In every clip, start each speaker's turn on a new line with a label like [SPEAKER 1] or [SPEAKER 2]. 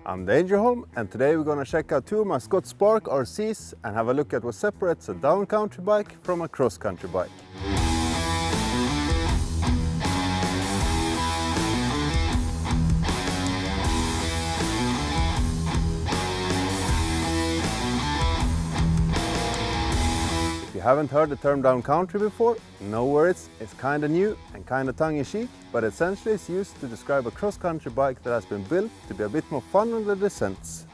[SPEAKER 1] I'm Dangerholm, and today we're going to check out two of my Scott Spark RCs and have a look at what separates a down-country bike from a cross-country bike. If you haven't heard the term down-country before, no worries, it's kind of new and kind of tongue-in-cheek, but essentially it's used to describe a cross-country bike that has been built to be a bit more fun on the descents.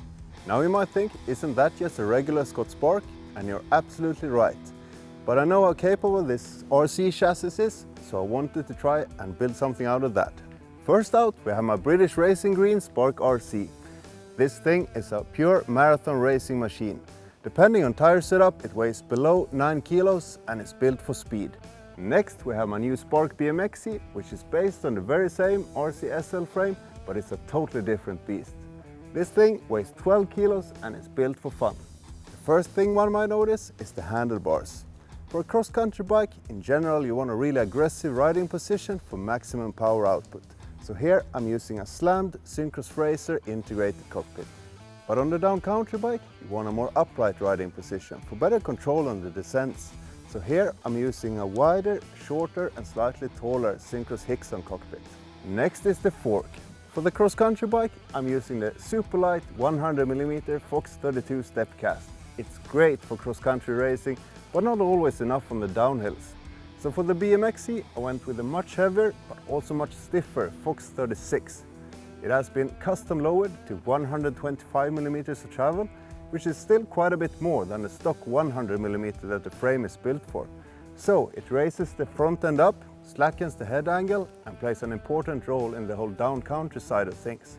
[SPEAKER 1] Now you might think, isn't that just a regular Scott Spark? And you're absolutely right. But I know how capable this RC chassis is, so I wanted to try and build something out of that. First out, we have my British Racing Green Spark RC. This thing is a pure marathon racing machine. Depending on tire setup, it weighs below 9 kilos and is built for speed. Next we have my new Spark BMXi, which is based on the very same RC SL frame, but it's a totally different beast. This thing weighs 12 kilos and is built for fun. The first thing one might notice is the handlebars. For a cross-country bike, in general you want a really aggressive riding position for maximum power output. So here I'm using a slammed synchronous racer integrated cockpit. But on the down-country bike, you want a more upright riding position for better control on the descents. So here I'm using a wider, shorter and slightly taller synchronous Hickson cockpit. Next is the fork. For the cross-country bike, I'm using the super light 100mm Fox 32 step cast. It's great for cross-country racing, but not always enough on the downhills. So for the BMXi, I went with a much heavier, but also much stiffer Fox 36. It has been custom lowered to 125mm of travel, which is still quite a bit more than the stock 100mm that the frame is built for. So it raises the front end up, slackens the head angle and plays an important role in the whole down-country side of things.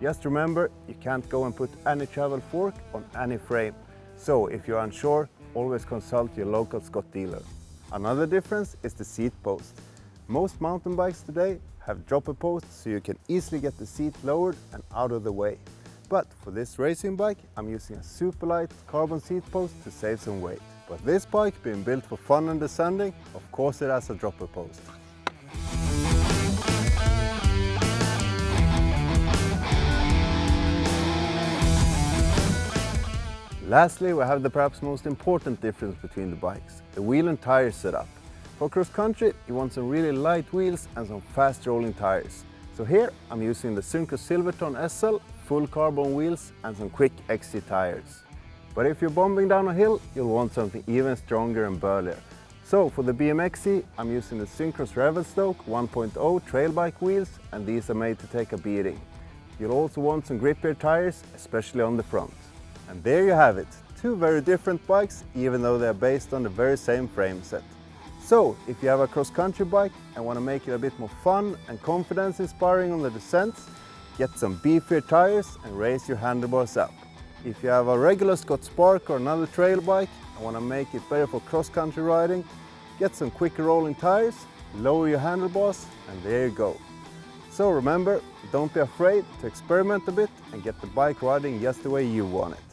[SPEAKER 1] Just remember, you can't go and put any travel fork on any frame. So if you're unsure, always consult your local Scott dealer. Another difference is the seat post. Most mountain bikes today have dropper posts so you can easily get the seat lowered and out of the way. But for this racing bike, I'm using a super light carbon seat post to save some weight. But this bike being built for fun and descending, of course it has a dropper post. Lastly, we have the perhaps most important difference between the bikes, the wheel and tire setup. For cross-country, you want some really light wheels and some fast rolling tires. So here I'm using the simca Silvertone SL, full carbon wheels and some quick XC tires. But if you're bombing down a hill, you'll want something even stronger and burlier. So for the BMXi, I'm using the synchronous Revelstoke 1.0 trail bike wheels, and these are made to take a beating. You'll also want some grippier tires, especially on the front. And there you have it, two very different bikes, even though they're based on the very same frame set. So, if you have a cross-country bike and want to make it a bit more fun and confidence-inspiring on the descents, get some beefier tires and raise your handlebars up. If you have a regular Scott Spark or another trail bike and want to make it better for cross-country riding, get some quicker rolling tires, lower your handlebars, and there you go. So remember, don't be afraid to experiment a bit and get the bike riding just the way you want it.